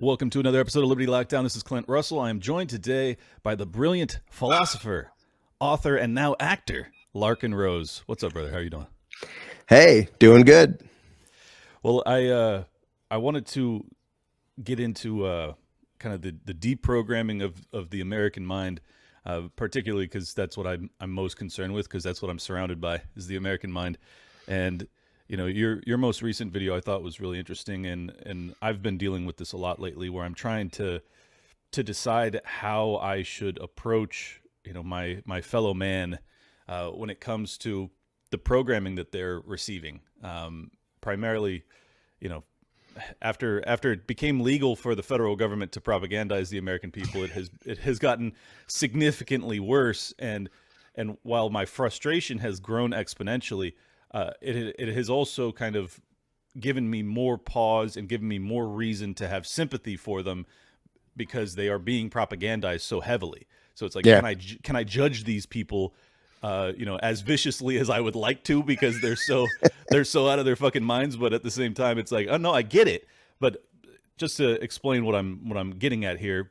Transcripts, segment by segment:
Welcome to another episode of Liberty Lockdown. This is Clint Russell. I am joined today by the brilliant philosopher, author, and now actor, Larken Rose. What's up, brother? How are you doing? Hey, doing good. Well, I wanted to get into kind of the deprogramming of the American mind, particularly because that's what I'm most concerned with, because that's what I'm surrounded by, is the American mind. And you know, your most recent video I thought was really interesting, and I've been dealing with this a lot lately, where I'm trying to decide how I should approach, you know, my fellow man when it comes to the programming that they're receiving. Primarily, you know, after it became legal for the federal government to propagandize the American people, it has gotten significantly worse, and while my frustration has grown exponentially, it has also kind of given me more pause and given me more reason to have sympathy for them, because they are being propagandized so heavily. So it's like, Yeah. can I judge these people, you know, as viciously as I would like to, because they're so out of their fucking minds. But at the same time, it's like, oh no, I get it. But just to explain what I'm getting at here,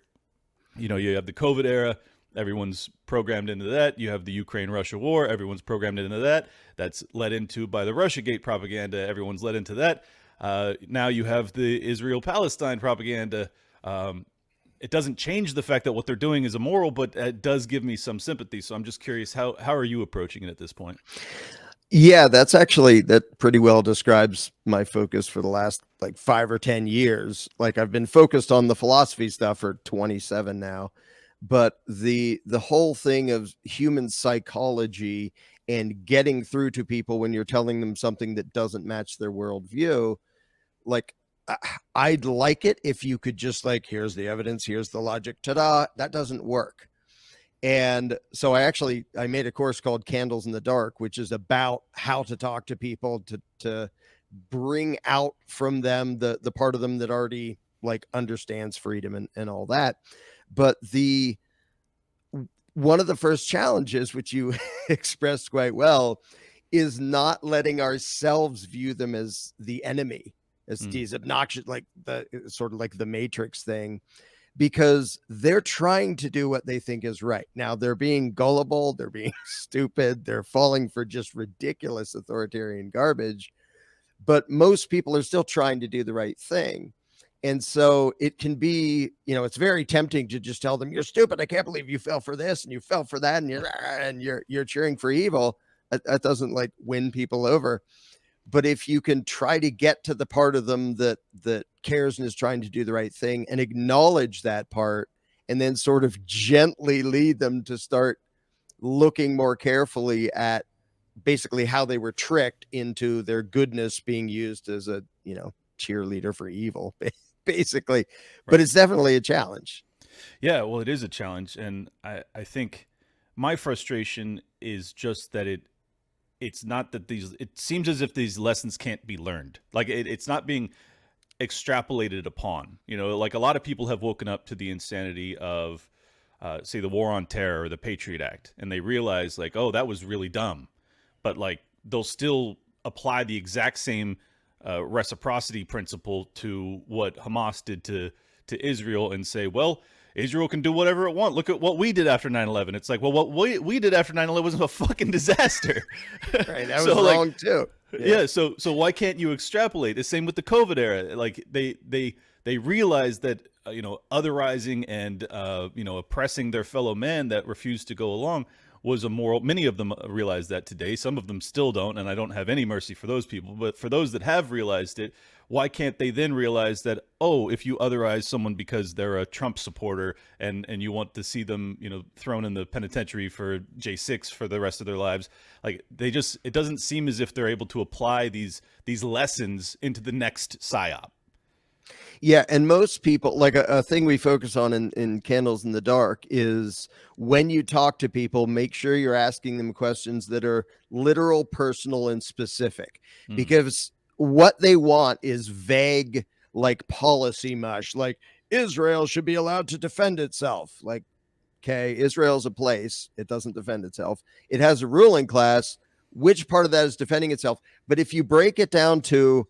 you know, you have the COVID era. Everyone's programmed into that. You have the Ukraine-Russia war. Everyone's programmed into that. That's led into by the Russiagate propaganda. Everyone's led into that. Now you have the Israel-Palestine propaganda. It doesn't change the fact that what they're doing is immoral, but it does give me some sympathy. So I'm just curious, how are you approaching it at this point? Yeah, that pretty well describes my focus for the last like 5 or 10 years. Like I've been focused on the philosophy stuff for 27 now, but the whole thing of human psychology and getting through to people when you're telling them something that doesn't match their worldview, like I'd like it if you could just like, here's the evidence, here's the logic, ta-da. That doesn't work. And so I made a course called Candles in the Dark, which is about how to talk to people to bring out from them the part of them that already like understands freedom and all that. But one of the first challenges, which you expressed quite well, is not letting ourselves view them as the enemy, as these obnoxious, like the sort of like the Matrix thing, because they're trying to do what they think is right. Now they're being gullible, they're being stupid, they're falling for just ridiculous authoritarian garbage, but most people are still trying to do the right thing. And so it can be, you know, it's very tempting to just tell them, you're stupid. I can't believe you fell for this and you fell for that. And you're cheering for evil. That doesn't like win people over. But if you can try to get to the part of them that cares and is trying to do the right thing and acknowledge that part, and then sort of gently lead them to start looking more carefully at basically how they were tricked into their goodness being used as a, you know, cheerleader for evil, basically. Right. But it's definitely a challenge. Yeah, well, it is a challenge. And I think my frustration is just that it's not that it seems as if these lessons can't be learned. Like it's not being extrapolated upon, you know, like a lot of people have woken up to the insanity of, say, the war on terror or the Patriot Act. And they realize like, oh, that was really dumb. But like, they'll still apply the exact same reciprocity principle to what Hamas did to Israel and say, well, Israel can do whatever it wants. Look at what we did after 9/11. It's like, well, what we did after 9/11 was a fucking disaster. Right, that was wrong too. Yeah. So why can't you extrapolate? The same with the COVID era. Like they realized that you know, otherizing and you know, oppressing their fellow man that refused to go along was immoral. Many of them realize that today. Some of them still don't, and I don't have any mercy for those people. But for those that have realized it, why can't they then realize that, oh, if you otherize someone because they're a Trump supporter and you want to see them, you know, thrown in the penitentiary for J6 for the rest of their lives, like it doesn't seem as if they're able to apply these lessons into the next Psyop. Yeah, and most people, like a thing we focus on in Candles in the Dark is when you talk to people, make sure you're asking them questions that are literal, personal, and specific, because what they want is vague, like policy mush, like Israel should be allowed to defend itself. Like, okay, Israel's a place, it doesn't defend itself. It has a ruling class. Which part of that is defending itself? But if you break it down to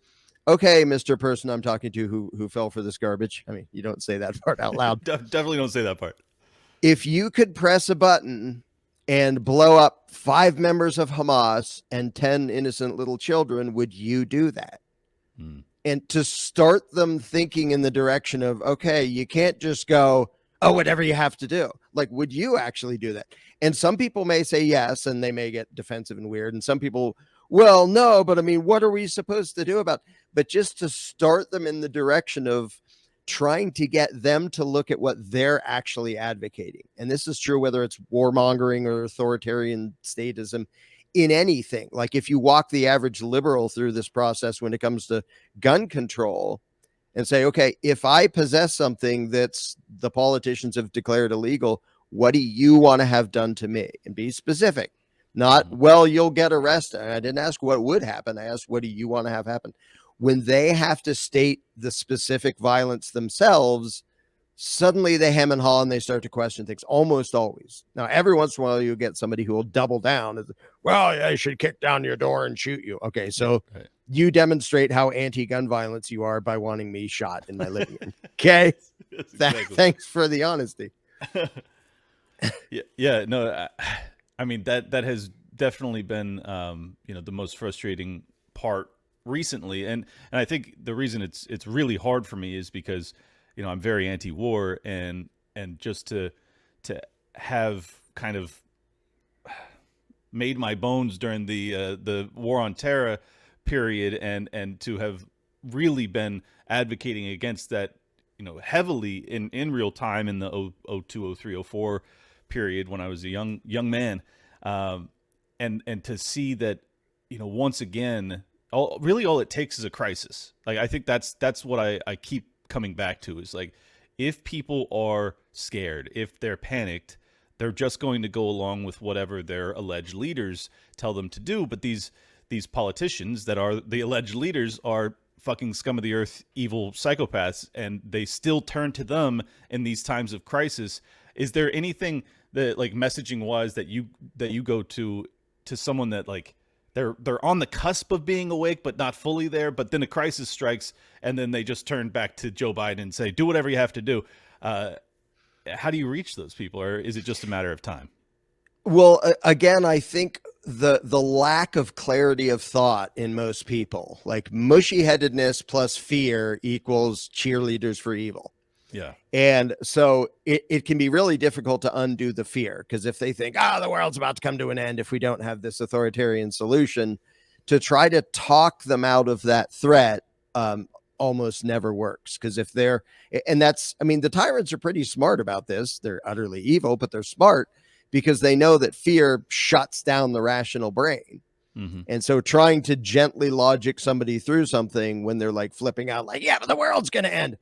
okay, Mr. Person I'm talking to who fell for this garbage. I mean, you don't say that part out loud. Definitely don't say that part. If you could press a button and blow up 5 members of Hamas and 10 innocent little children, would you do that? And to start them thinking in the direction of, okay, you can't just go, oh, whatever you have to do. Like, would you actually do that? And some people may say yes, and they may get defensive and weird. And some people, well, no, but I mean, what are we supposed to do about? But just to start them in the direction of trying to get them to look at what they're actually advocating. And this is true whether it's warmongering or authoritarian statism in anything. Like if you walk the average liberal through this process when it comes to gun control and say, okay, if I possess something that's the politicians have declared illegal, what do you want to have done to me? And be specific. Not, well, you'll get arrested. I didn't ask what would happen. I asked, what do you want to have happen? When they have to state the specific violence themselves, suddenly they hem and haw and they start to question things almost always. Now, every once in a while, you'll get somebody who will double down. Well, I should kick down your door and shoot you. Okay, so you demonstrate how anti-gun violence you are by wanting me shot in my living room. Okay, exactly. Thanks for the honesty. No, I mean that has definitely been the most frustrating part recently, and I think the reason it's really hard for me is because I'm very anti-war, and just to have kind of made my bones during the war on terror period, and to have really been advocating against that heavily in real time in the 02, 03, 04 period when I was a young man, and to see that once again all it takes is a crisis. Like I think that's what I keep coming back to, is like, if people are scared, if they're panicked, they're just going to go along with whatever their alleged leaders tell them to do. But these politicians that are the alleged leaders are fucking scum of the earth, evil psychopaths, and they still turn to them in these times of crisis. Is there anything that, like, messaging wise, that you go to someone that, like, they're on the cusp of being awake but not fully there, but then a crisis strikes and then they just turn back to Joe Biden and say, do whatever you have to do? How do you reach those people, or is it just a matter of time? Well, again, I think the lack of clarity of thought in most people, like mushy headedness plus fear equals cheerleaders for evil. Yeah. And so it can be really difficult to undo the fear, because if they think, the world's about to come to an end if we don't have this authoritarian solution, to try to talk them out of that threat almost never works. Because if they're, and that's, I mean, the tyrants are pretty smart about this. They're utterly evil, but they're smart because they know that fear shuts down the rational brain. Mm-hmm. And so trying to gently logic somebody through something when they're like flipping out, like, yeah, but the world's going to end.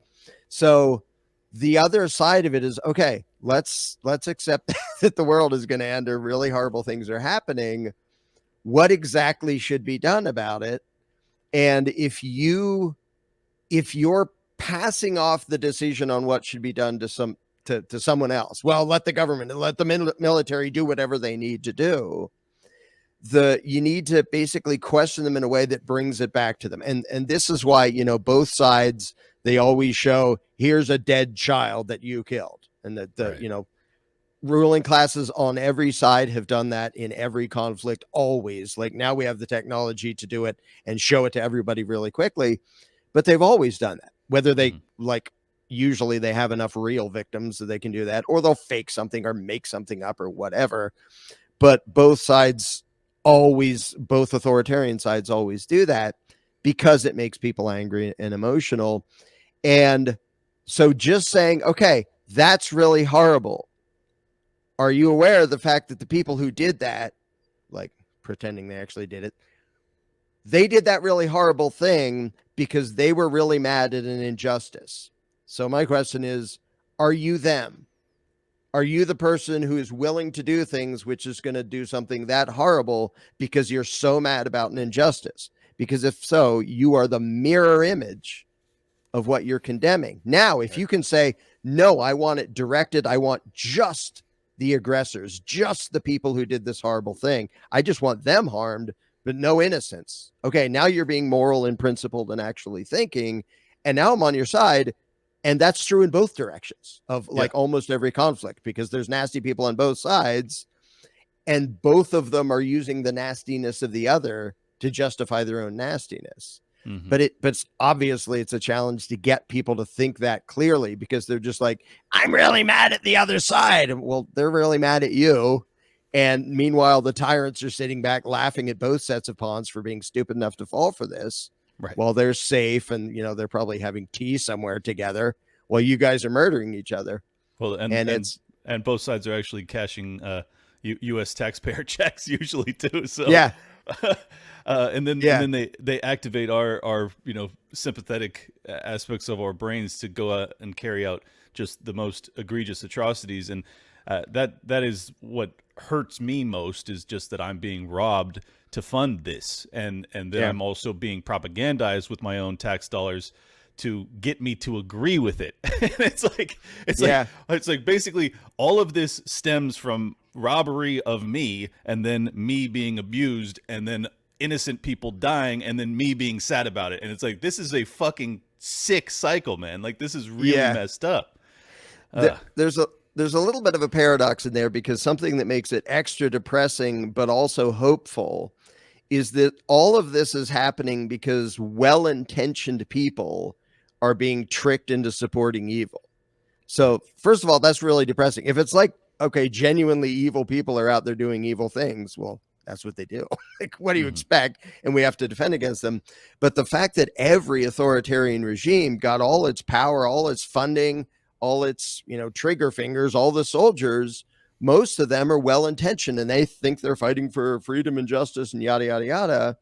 So the other side of it is, okay, let's accept that the world is going to end or really horrible things are happening. What exactly should be done about it? And if you're passing off the decision on what should be done to someone else, well, let the government and let the military do whatever they need to do. You need to basically question them in a way that brings it back to them. And this is why, both sides, they always show, here's a dead child that you killed. And the ruling classes on every side have done that in every conflict, always. Like, now we have the technology to do it and show it to everybody really quickly, but they've always done that. Whether they usually they have enough real victims that they can do that, or they'll fake something or make something up or whatever. But both sides both authoritarian sides always do that, because it makes people angry and emotional. And so just saying, okay, that's really horrible. Are you aware of the fact that the people who did that, like pretending they actually did it, they did that really horrible thing because they were really mad at an injustice. So my question is, are you them? Are you the person who is willing to do things which is going to do something that horrible because you're so mad about an injustice? Because if so, you are the mirror image of what you're condemning. Now, if you can say, no, I want it directed, I want just the aggressors, just the people who did this horrible thing, I just want them harmed, but no innocence. Okay, now you're being moral and principled and actually thinking, and now I'm on your side. And that's true in both directions of like almost every conflict, because there's nasty people on both sides, and both of them are using the nastiness of the other to justify their own nastiness. Mm-hmm. But obviously it's a challenge to get people to think that clearly, because they're just like, I'm really mad at the other side. Well, they're really mad at you. And meanwhile, the tyrants are sitting back laughing at both sets of pawns for being stupid enough to fall for this. Right. While they're safe and, they're probably having tea somewhere together while you guys are murdering each other. Well, and both sides are actually cashing U.S. taxpayer checks usually too. So yeah. And then they activate our sympathetic aspects of our brains to go out and carry out just the most egregious atrocities. And that is what hurts me most, is just that I'm being robbed to fund this, and then I'm also being propagandized with my own tax dollars to get me to agree with it. it's like basically all of this stems from robbery of me, and then me being abused, and then innocent people dying, and then me being sad about it. And it's like, this is a fucking sick cycle, man. Like, this is really messed up. There's a little bit of a paradox in there, because something that makes it extra depressing but also hopeful is that all of this is happening because well-intentioned people are being tricked into supporting evil. So first of all, that's really depressing. If it's like, okay, genuinely evil people are out there doing evil things, well, that's what they do. Like, what do you expect? And we have to defend against them. But the fact that every authoritarian regime got all its power, all its funding, all its, trigger fingers, all the soldiers, most of them are well-intentioned, and they think they're fighting for freedom and justice and yada, yada, yada.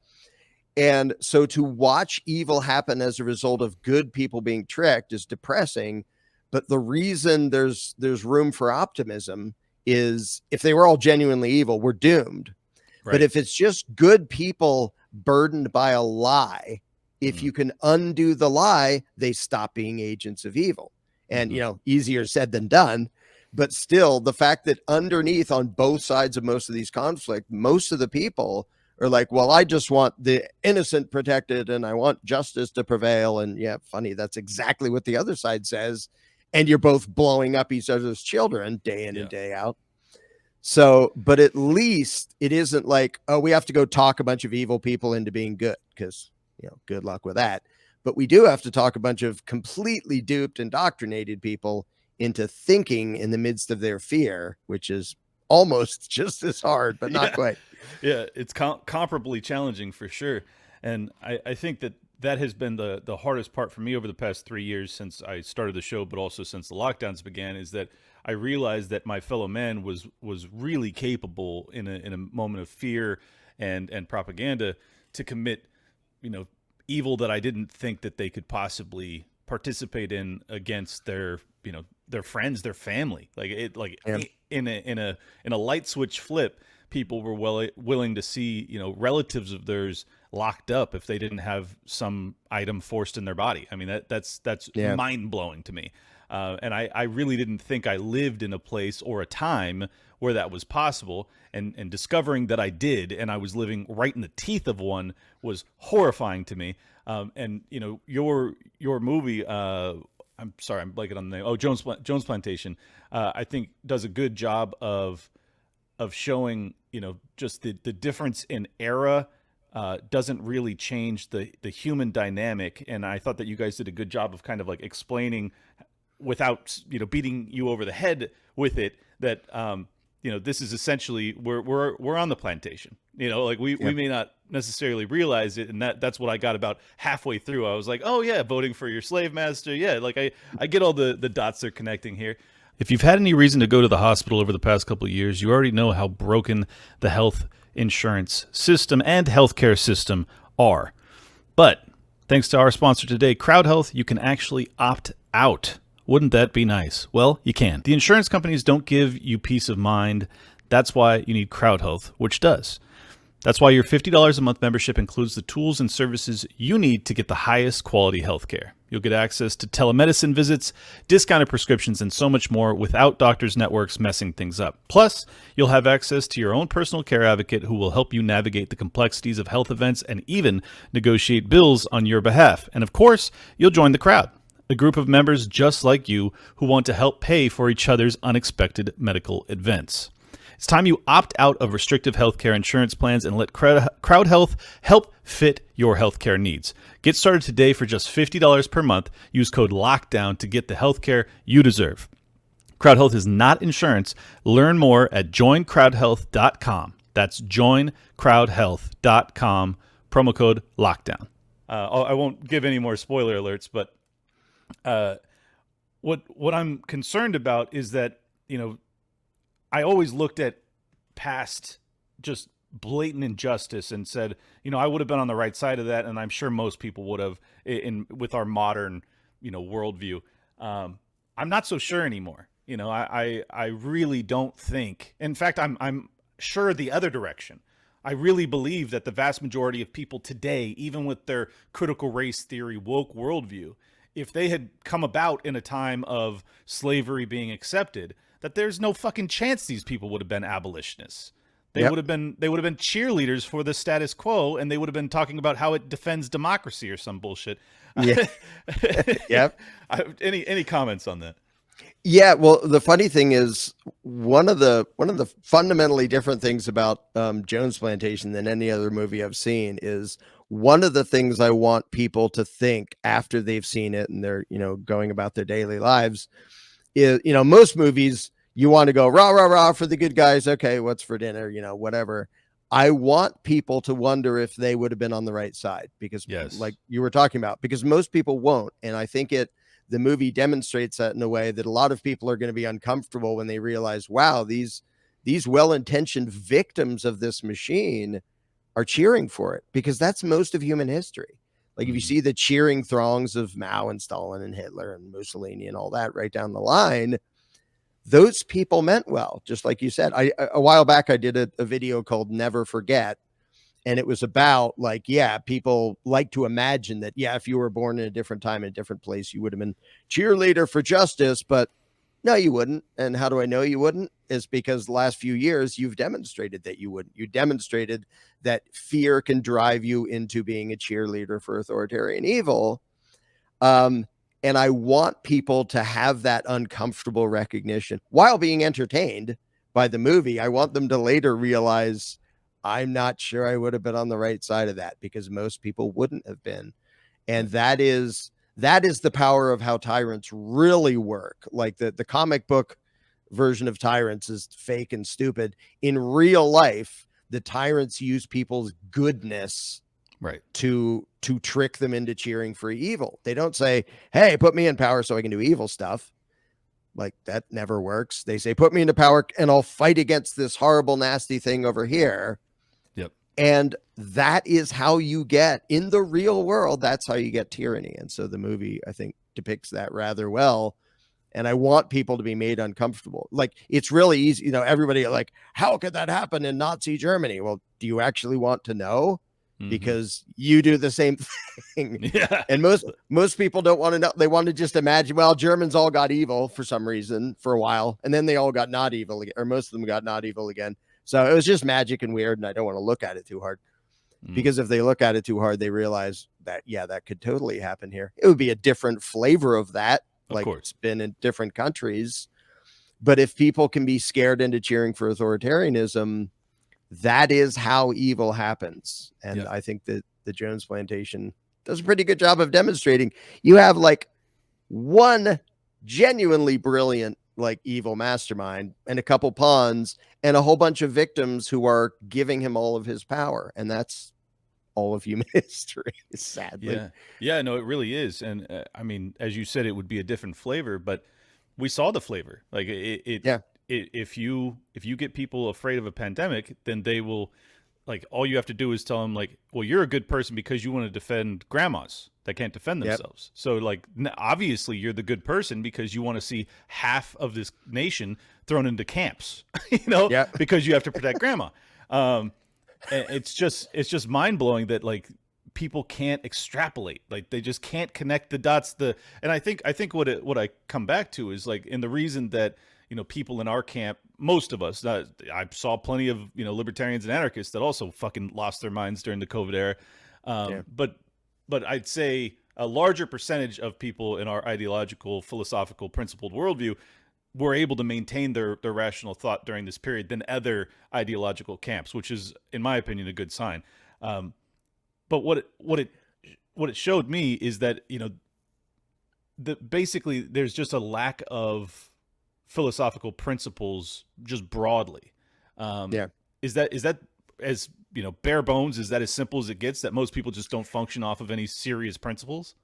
And so to watch evil happen as a result of good people being tricked is depressing. But the reason there's room for optimism is, if they were all genuinely evil, we're doomed. Right. But if it's just good people burdened by a lie, if you can undo the lie, they stop being agents of evil. And, easier said than done. But still, the fact that underneath on both sides of most of these conflicts, most of the people are like, well, I just want the innocent protected and I want justice to prevail. And funny, that's exactly what the other side says. And you're both blowing up each other's children day in and day out. So, but at least it isn't like, oh, we have to go talk a bunch of evil people into being good, because, good luck with that. But we do have to talk a bunch of completely duped, indoctrinated people into thinking in the midst of their fear, which is almost just as hard, but not quite. Yeah, it's comparably challenging for sure. And I think that has been the hardest part for me over the past 3 years since I started the show, but also since the lockdowns began, is that I realized that my fellow man was really capable in a moment of fear and propaganda to commit, evil that I didn't think that they could possibly participate in against their friends, their family. In a light switch flip, people were willing to see, relatives of theirs locked up if they didn't have some item forced in their body. I mean, that's mind blowing to me. And I really didn't think I lived in a place or a time where that was possible. And discovering that I did, and I was living right in the teeth of one, was horrifying to me. And your movie, I'm sorry, I'm blanking on the name. Oh, Jones Plantation, I think does a good job of showing, just the difference in era doesn't really change the human dynamic. And I thought that you guys did a good job of kind of like explaining, without beating you over the head with it, that this is essentially we're on the plantation. We may not necessarily realize it, and that's what I got about halfway through. I was like, oh yeah, voting for your slave master. Yeah, like I get all the dots they're connecting here. If you've had any reason to go to the hospital over the past couple of years, you already know how broken the health insurance system and healthcare system are. But thanks to our sponsor today, Crowd Health, you can actually opt out. Wouldn't that be nice? Well, you can. The insurance companies don't give you peace of mind. That's why you need Crowd Health, which does. That's why your $50 a month membership includes the tools and services you need to get the highest quality healthcare. You'll get access to telemedicine visits, discounted prescriptions, and so much more without doctors' networks messing things up. Plus, you'll have access to your own personal care advocate who will help you navigate the complexities of health events and even negotiate bills on your behalf. And of course, you'll join the crowd, a group of members just like you who want to help pay for each other's unexpected medical events. It's time you opt out of restrictive healthcare insurance plans and let Crowd Health help fit your healthcare needs. Get started today for just $50 per month. Use code LOCKDOWN to get the healthcare you deserve. Crowd Health is not insurance. Learn more at joincrowdhealth.com. That's joincrowdhealth.com. Promo code LOCKDOWN. I won't give any more spoiler alerts, but what I'm concerned about is that, I always looked at past just blatant injustice and said, I would have been on the right side of that, and I'm sure most people would have with our modern, worldview. I'm not so sure anymore. I really don't think. In fact, I'm sure the other direction. I really believe that the vast majority of people today, even with their critical race theory, woke worldview, if they had come about in a time of slavery being accepted, that there's no fucking chance these people would have been abolitionists. They would have been cheerleaders for the status quo, and they would have been talking about how it defends democracy or some bullshit. Yeah. Yep. Any comments on that? Yeah, well, the funny thing is one of the fundamentally different things about Jones Plantation than any other movie I've seen is one of the things I want people to think after they've seen it and they're, going about their daily lives is, most movies you want to go rah, rah, rah for the good guys. Okay, what's for dinner? Whatever. I want people to wonder if they would have been on the right side because like you were talking about, because most people won't. And I think the movie demonstrates that in a way that a lot of people are going to be uncomfortable when they realize, wow, these well-intentioned victims of this machine are cheering for it, because that's most of human history. Like if you see the cheering throngs of Mao and Stalin and Hitler and Mussolini and all that right down the line, those people meant well. Just like you said, a while back, I did a video called Never Forget. And it was about people like to imagine that, if you were born in a different time, in a different place, you would have been cheerleader for justice, but no, you wouldn't. And how do I know you wouldn't? Is because the last few years, you've demonstrated that you wouldn't. You demonstrated that fear can drive you into being a cheerleader for authoritarian evil. And I want people to have that uncomfortable recognition while being entertained by the movie. I want them to later realize, I'm not sure I would have been on the right side of that, because most people wouldn't have been. And that is the power of how tyrants really work. Like the comic book version of tyrants is fake and stupid. In real life, the tyrants use people's goodness to trick them into cheering for evil. They don't say, hey, put me in power so I can do evil stuff. Like that never works. They say, put me into power and I'll fight against this horrible, nasty thing over here. Yep. And that is how you get, in the real world, that's how you get tyranny. And so the movie, I think, depicts that rather well. And I want people to be made uncomfortable. Like, it's really easy. Everybody like, how could that happen in Nazi Germany? Well, do you actually want to know? Because you do the same thing. Yeah. And most people don't want to know. They want to just imagine, well, Germans all got evil for some reason for a while, and then they all got not evil again, or most of them got not evil again. So it was just magic and weird, and I don't want to look at it too hard. Because if they look at it too hard, they realize that, that could totally happen here. It would be a different flavor of that, it's been in different countries. But if people can be scared into cheering for authoritarianism, that is how evil happens. And I think that the Jones Plantation does a pretty good job of demonstrating. You have like one genuinely brilliant, like evil mastermind and a couple pawns and a whole bunch of victims who are giving him all of his power. And that's all of human history, sadly. Yeah, no, it really is. And I mean, as you said, it would be a different flavor, but we saw the flavor. Like if you get people afraid of a pandemic, then they will, like, all you have to do is tell them, like, well, you're a good person because you want to defend grandmas that can't defend themselves. So, like, obviously you're the good person because you want to see half of this nation thrown into camps, because you have to protect grandma. And it's just mind blowing that like people can't extrapolate, like they just can't connect the dots. And I think what I come back to is like, and the reason that people in our camp, most of us, I saw plenty of libertarians and anarchists that also fucking lost their minds during the COVID era, Yeah. but I'd say a larger percentage of people in our ideological, philosophical, principled worldview were able to maintain their rational thought during this period than other ideological camps, which is, in my opinion, a good sign. But what it showed me is that basically there's just a lack of philosophical principles just broadly. Yeah. Is that as bare bones? Is that as simple as it gets? That most people just don't function off of any serious principles?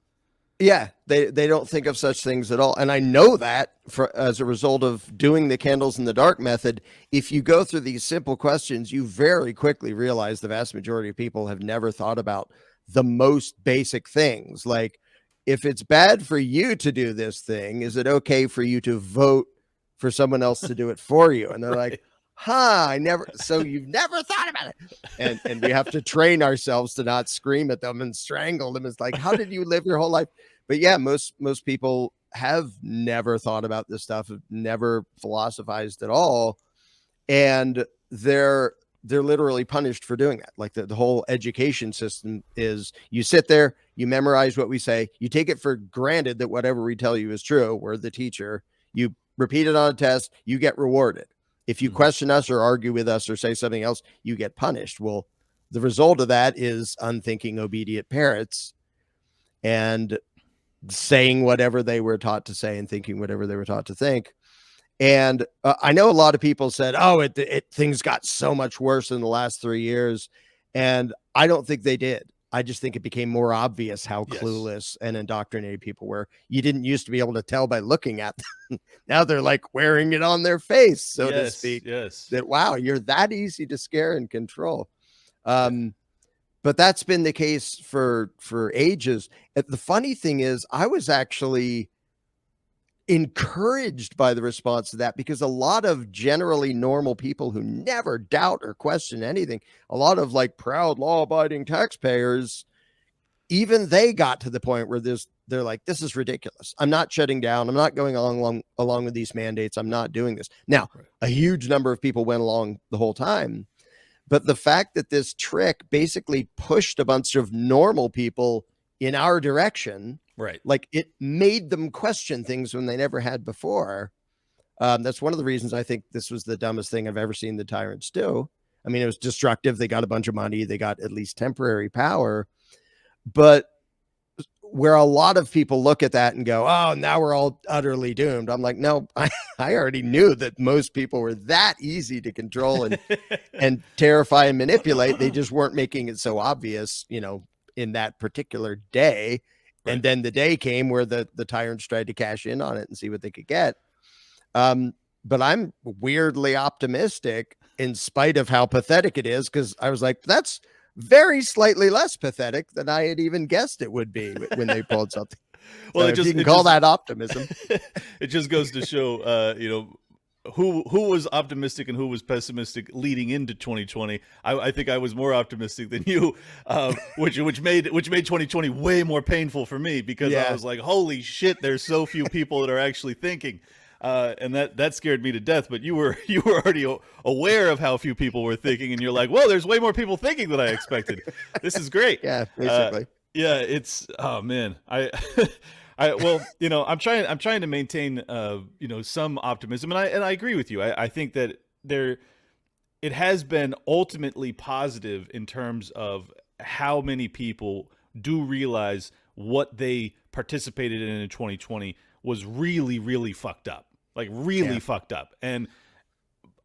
Yeah, they don't think of such things at all. And I know that as a result of doing the candles in the dark method. If you go through these simple questions, you very quickly realize the vast majority of people have never thought about the most basic things. Like, if it's bad for you to do this thing, is it okay for you to vote for someone else to do it for you? And they're Right. like, so you've never thought about it. And we have to train ourselves to not scream at them and strangle them. It's like, how did you live your whole life? But yeah, most people have never thought about this stuff, have never philosophized at all. And they're literally punished for doing that. Like the whole education system is, you sit there, you memorize what we say, you take it for granted that whatever we tell you is true. We're the teacher. You repeat it on a test, you get rewarded. If you question us or argue with us or say something else, you get punished. Well, the result of that is unthinking, obedient parrots, and saying whatever they were taught to say and thinking whatever they were taught to think. And I know a lot of people said, "Oh, things got so much worse in the last 3 years," and I don't think they did. I just think it became more obvious how clueless and indoctrinated people were. You didn't used to be able to tell by looking at them. Now they're like wearing it on their face, so to speak. Yes. That, wow, you're that easy to scare and control. But that's been the case for ages. The funny thing is, I was actually encouraged by the response to that, because a lot of generally normal people who never doubt or question anything, a lot of like proud law-abiding taxpayers, even they got to the point where they're like, this is ridiculous. I'm not shutting down. I'm not going along with these mandates. I'm not doing this. Now, a huge number of people went along the whole time, but the fact that this trick basically pushed a bunch of normal people in our direction, right? Like, it made them question things when they never had before. That's one of the reasons I think this was the dumbest thing I've ever seen the tyrants do. I mean, it was destructive. They got a bunch of money. They got at least temporary power. But where a lot of people look at that and go, oh, now we're all utterly doomed. I'm like, no, I already knew that most people were that easy to control and terrify and manipulate. They just weren't making it so obvious, in that particular day. Right. And then the day came where the tyrants tried to cash in on it and see what they could get. But I'm weirdly optimistic in spite of how pathetic it is, because I was like, that's very slightly less pathetic than I had even guessed it would be when they pulled something. Well, if you can call that optimism. It just goes to show, who was optimistic and who was pessimistic leading into 2020. I think I was more optimistic than you, which made 2020 way more painful for me, because I was like, holy shit, there's so few people that are actually thinking. And that scared me to death. But you were already aware of how few people were thinking, and you're like, well, there's way more people thinking than I expected. This is great. Yeah, basically. It's, oh man, I'm trying to maintain some optimism, and I agree with you. I think that it has been ultimately positive in terms of how many people do realize what they participated in 2020 was really, really fucked up. Like really fucked up. And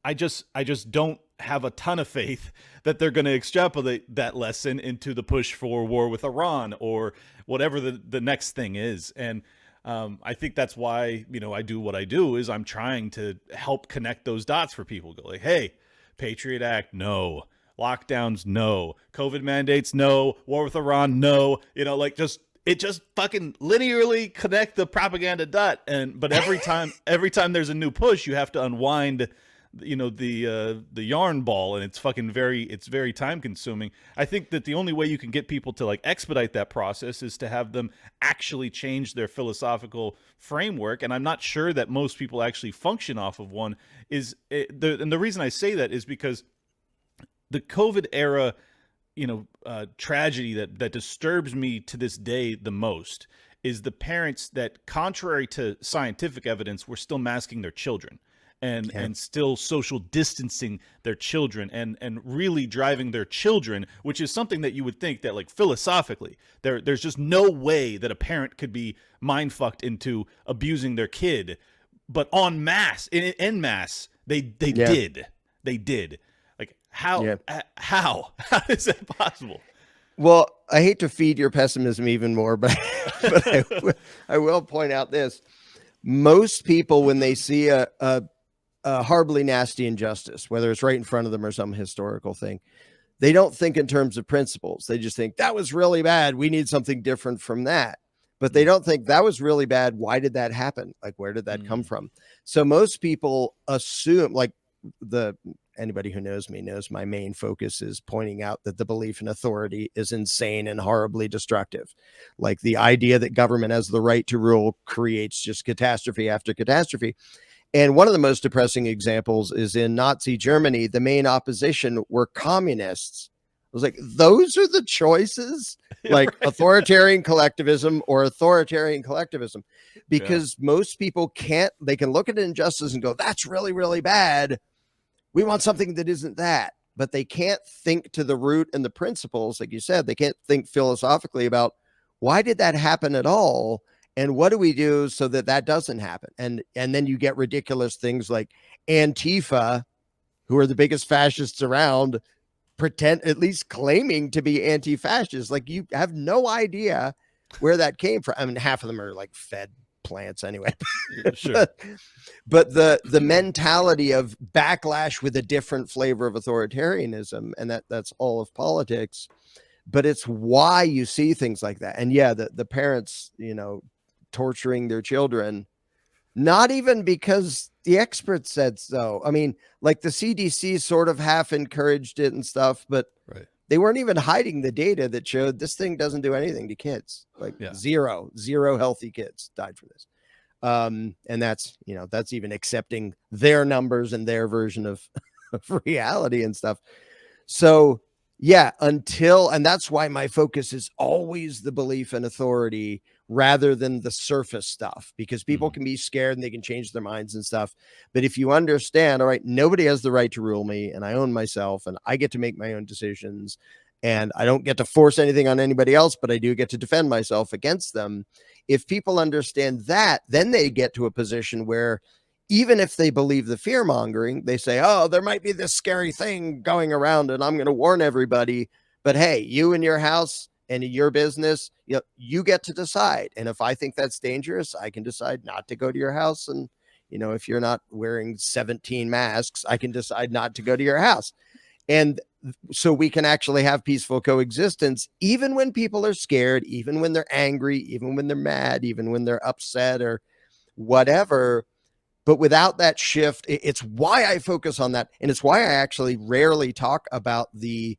I just don't have a ton of faith that they're going to extrapolate that lesson into the push for war with Iran or whatever the next thing is. And I think that's why, I do what I do, is I'm trying to help connect those dots for people. Go like, hey, Patriot Act, no. Lockdowns, no. COVID mandates, no. War with Iran, no. It just fucking linearly connect the propaganda dot. But every time there's a new push, you have to unwind the yarn ball, and it's very time consuming. I think that the only way you can get people to like expedite that process is to have them actually change their philosophical framework, and I'm not sure that most people actually function off of one. And the reason I say that is because the COVID era, tragedy that disturbs me to this day the most is the parents that, contrary to scientific evidence, were still masking their children and still social distancing their children and really driving their children, which is something that you would think that, like, philosophically, there's just no way that a parent could be mind fucked into abusing their kid, but en masse, they did. Like, how is that possible? Well, I hate to feed your pessimism even more, but I will point out this. Most people, when they see a horribly nasty injustice, whether it's right in front of them or some historical thing, they don't think in terms of principles. They just think that was really bad. We need something different from that. But they don't think that was really bad. Why did that happen? Like, where did that come from? So most people assume, like, anybody who knows me knows my main focus is pointing out that the belief in authority is insane and horribly destructive. Like, the idea that government has the right to rule creates just catastrophe after catastrophe. And one of the most depressing examples is in Nazi Germany. The main opposition were communists. I was like, those are the choices, like authoritarian collectivism or authoritarian collectivism, because most people they can look at injustice and go, that's really, really bad. We want something that isn't that, but they can't think to the root and the principles. Like you said, they can't think philosophically about why did that happen at all? And what do we do so that that doesn't happen? And then you get ridiculous things like Antifa, who are the biggest fascists around, at least claiming to be anti-fascist. Like, you have no idea where that came from. I mean, half of them are like fed plants anyway. Sure. But the mentality of backlash with a different flavor of authoritarianism, and that's all of politics. But it's why you see things like that. And the parents, torturing their children, not even because the experts said so. I mean, like, the CDC sort of half encouraged it and stuff, but they weren't even hiding the data that showed this thing doesn't do anything to kids. Like, zero healthy kids died from this. And that's even accepting their numbers and their version of reality and stuff. So and that's why my focus is always the belief in authority rather than the surface stuff, because people can be scared and they can change their minds and stuff. But if you understand, all right, nobody has the right to rule me, and I own myself, and I get to make my own decisions, and I don't get to force anything on anybody else, but I do get to defend myself against them. If people understand that, then they get to a position where, even if they believe the fear mongering, they say, oh, there might be this scary thing going around and I'm going to warn everybody. But hey, you and your house and your business, you get to decide. And if I think that's dangerous, I can decide not to go to your house. And, if you're not wearing 17 masks, I can decide not to go to your house. And so we can actually have peaceful coexistence, even when people are scared, even when they're angry, even when they're mad, even when they're upset or whatever. But without that shift, it's why I focus on that. And it's why I actually rarely talk about the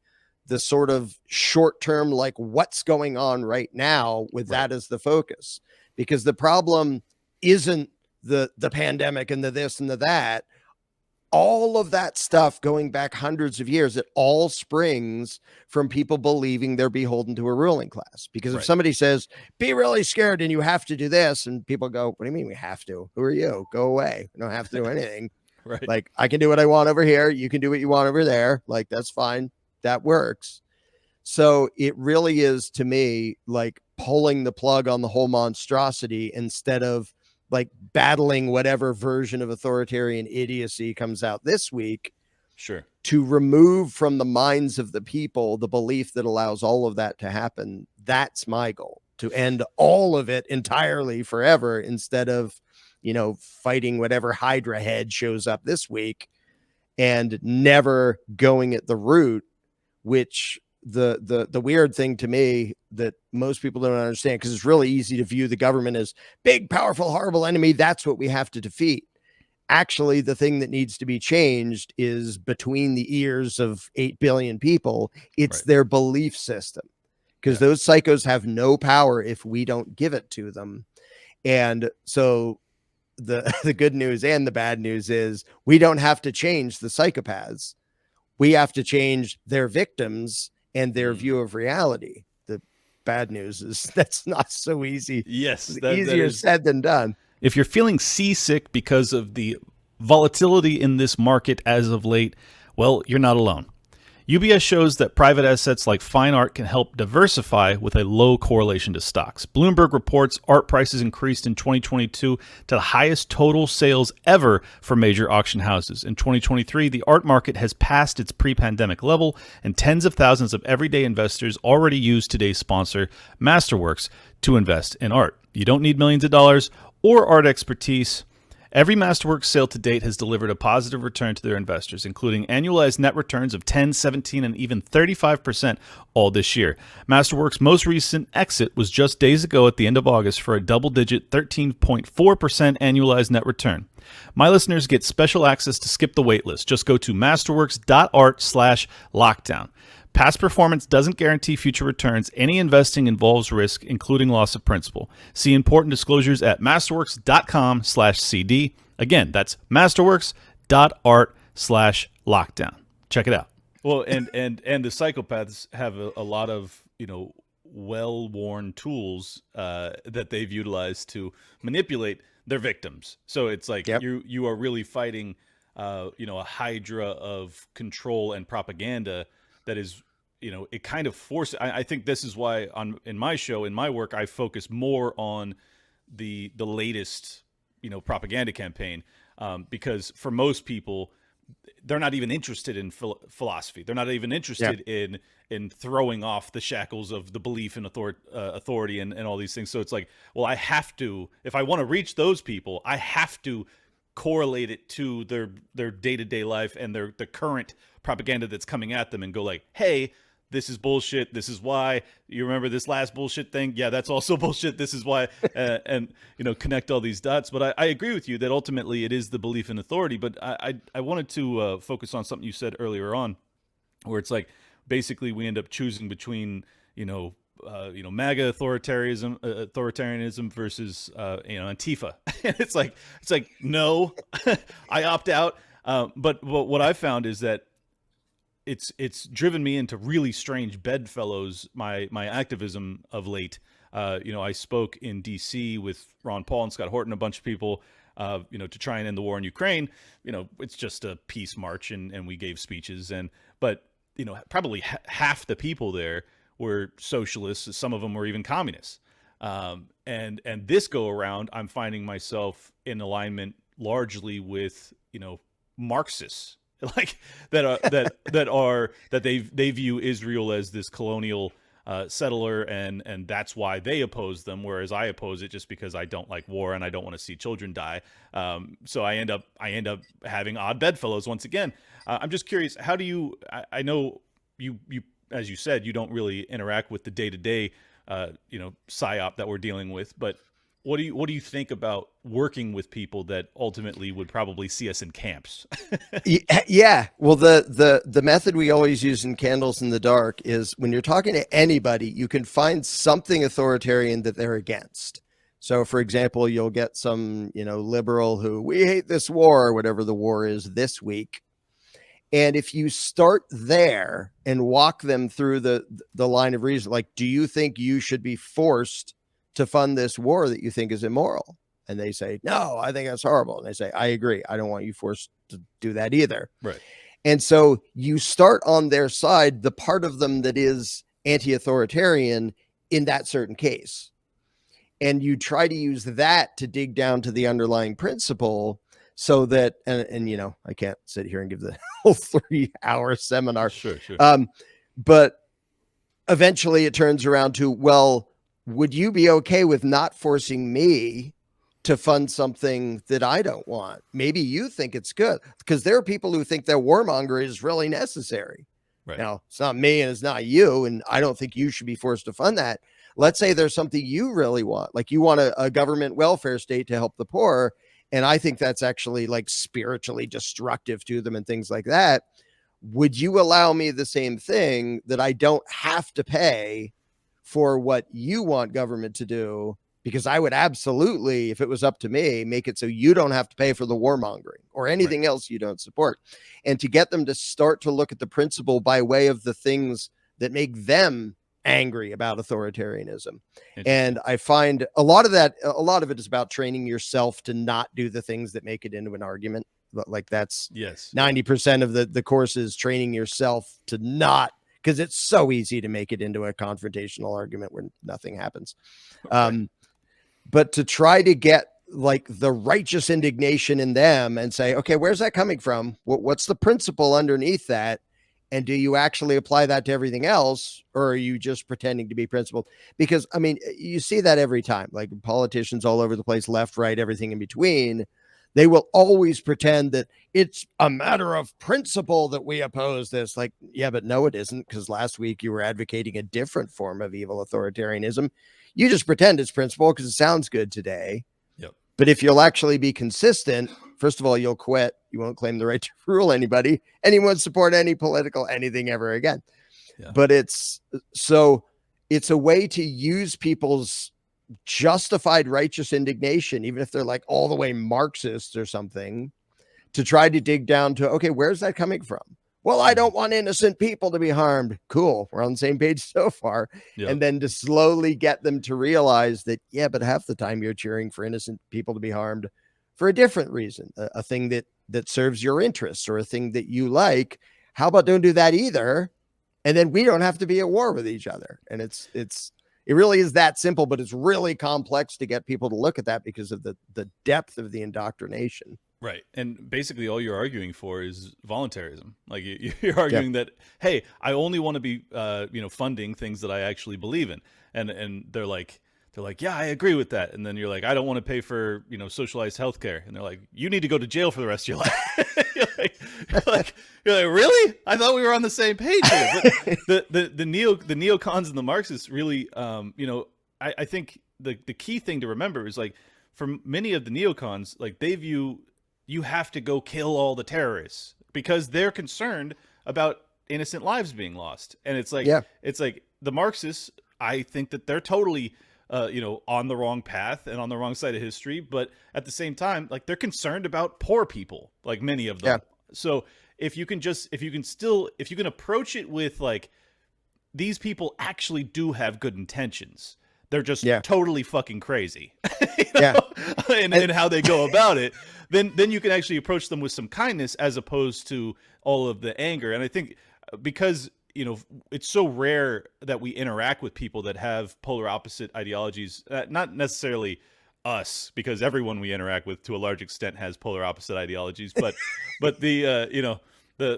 sort of short term, like what's going on right now, with that as the focus, because the problem isn't the pandemic and the this and the that. All of that stuff going back hundreds of years, it all springs from people believing they're beholden to a ruling class. Because if somebody says, be really scared and you have to do this, and people go, what do you mean we have to? Who are you? Go away. We don't have to do anything. Like, I can do what I want over here. You can do what you want over there. Like, that's fine. That works. So it really is, to me, like pulling the plug on the whole monstrosity instead of like battling whatever version of authoritarian idiocy comes out this week. Sure. To remove from the minds of the people the belief that allows all of that to happen. That's my goal, to end all of it entirely forever, instead of, fighting whatever Hydra head shows up this week and never going at the root, which the weird thing to me that most people don't understand, because it's really easy to view the government as big, powerful, horrible enemy. That's what we have to defeat. actually the thing that needs to be changed is between the ears of 8 billion people. It's Right. their belief system, because those psychos have no power if we don't give it to them. And so the good news and the bad news is we don't have to change the psychopaths. We have to change their victims and their view of reality. The bad news is that's not so easy. Yes, It's that easier is. said than done. If you're feeling seasick because of the volatility in this market as of late, well, you're not alone. UBS shows that private assets like fine art can help diversify with a low correlation to stocks. Bloomberg reports art prices increased in 2022 to the highest total sales ever for major auction houses. In 2023, the art market has passed its pre-pandemic level, and tens of thousands of everyday investors already use today's sponsor, Masterworks, to invest in art. You don't need millions of dollars or art expertise. Every Masterworks sale to date has delivered a positive return to their investors, including annualized net returns of 10, 17, and even 35% all this year. Masterworks' most recent exit was just days ago at the end of August for a double-digit 13.4% annualized net return. My listeners get special access to skip the waitlist. Just go to masterworks.art/lockdown. Past performance doesn't guarantee future returns. Any investing involves risk, including loss of principal. See important disclosures at masterworks.com/CD. Again, that's masterworks.art/lockdown. Check it out. Well, and the psychopaths have a lot of, well-worn tools that they've utilized to manipulate their victims. So it's like you are really fighting, a hydra of control and propaganda that is, it kind of forces. I think this is why in my show, in my work, I focus more on the latest, propaganda campaign, because for most people, they're not even interested in philosophy. They're not even interested in throwing off the shackles of the belief in authority and all these things. So it's like, well, I have to, if I want to reach those people, I have to correlate it to their day-to-day life and the current propaganda that's coming at them and go like, hey, this is bullshit. This is why. You remember this last bullshit thing? Yeah, that's also bullshit. This is why. And connect all these dots. But I agree with you that ultimately it is the belief in authority. But I wanted to focus on something you said earlier on, where it's like basically we end up choosing between MAGA authoritarianism versus Antifa. And it's like no, I opt out. But what I found is that it's driven me into really strange bedfellows, my activism of late. I spoke in DC with Ron Paul and Scott Horton, a bunch of people, to try and end the war in Ukraine. It's just a peace march, and we gave speeches, but probably half the people there were socialists. Some of them were even communists. And this go around, I'm finding myself in alignment largely with Marxists, like that they view Israel as this colonial settler, and that's why they oppose them, whereas I oppose it just because I don't like war and I don't want to see children die. So I end up having odd bedfellows once again. I'm just curious, how do you? I know you as you said, you don't really interact with the day-to-day psyop that we're dealing with, but what do you think about working with people that ultimately would probably see us in camps? Yeah. Well, the method we always use in Candles in the Dark is when you're talking to anybody, you can find something authoritarian that they're against. So, for example, you'll get some, liberal who, we hate this war, or whatever the war is this week. And if you start there and walk them through the line of reason, like, do you think you should be forced to fund this war that you think is immoral? And they say, no, I think that's horrible. And they say, I agree. I don't want you forced to do that either. Right. And so you start on their side, the part of them that is anti-authoritarian in that certain case. And you try to use that to dig down to the underlying principle, so that, and I can't sit here and give the whole 3-hour seminar. Sure. But eventually it turns around to, well, would you be okay with not forcing me to fund something that I don't want? Maybe you think it's good, because there are people who think that warmonger is really necessary. Right. Now, it's not me and it's not you, and I don't think you should be forced to fund that. Let's say there's something you really want, like you want a government welfare state to help the poor, And I think that's actually like spiritually destructive to them and things like that. Would you allow me the same thing, that I don't have to pay for what you want government to do? Because I would absolutely, if it was up to me, make it so you don't have to pay for the warmongering or Right. anything else you don't support. And to get them to start to look at the principle by way of the things that make them angry about authoritarianism. Interesting. And I find a lot of it is about training yourself to not do the things that make it into an argument. Like that's Yes. 90% of the course is training yourself to not, because it's so easy to make it into a confrontational argument where nothing happens. Right. But to try to get like the righteous indignation in them and say, okay, where's that coming from? What's the principle underneath that? And do you actually apply that to everything else, or are you just pretending to be principled? Because I mean, you see that every time, like politicians all over the place, left, right, everything in between. They will always pretend that it's a matter of principle that we oppose this. Like, yeah, but no, it isn't, because last week you were advocating a different form of evil authoritarianism. You just pretend it's principle because it sounds good today. Yep. But if you'll actually be consistent, first of all, you'll quit. You won't claim the right to rule anybody, and you won't support any political anything ever again. Yeah. But it's a way to use people's justified righteous indignation, even if they're like all the way Marxist or something, to try to dig down to, okay, where's that coming from? Well, I don't want innocent people to be harmed. Cool. We're on the same page so far. Yep. And then to slowly get them to realize that, yeah, but half the time you're cheering for innocent people to be harmed for a different reason, a thing that serves your interests or a thing that you like. How about don't do that either? And then we don't have to be at war with each other. And it really is that simple, but it's really complex to get people to look at that because of the depth of the indoctrination. Right. And basically all you're arguing for is voluntarism. Like you're arguing that, hey, I only want to be, funding things that I actually believe in. And they're like, yeah, I agree with that. And then you're like, I don't want to pay for, socialized healthcare. And they're like, you need to go to jail for the rest of your life. you're like, really? I thought we were on the same page here. But the neocons and the Marxists really, I think the key thing to remember is, like, for many of the neocons, like, they view you have to go kill all the terrorists because they're concerned about innocent lives being lost. And it's like, it's like the Marxists, I think that they're totally, on the wrong path and on the wrong side of history. But at the same time, like, they're concerned about poor people, like many of them. Yeah. So if you can approach it with, like, these people actually do have good intentions. They're just totally fucking crazy, and how they go about it. Then you can actually approach them with some kindness as opposed to all of the anger. And I think because, it's so rare that we interact with people that have polar opposite ideologies, not necessarily us, because everyone we interact with to a large extent has polar opposite ideologies, but the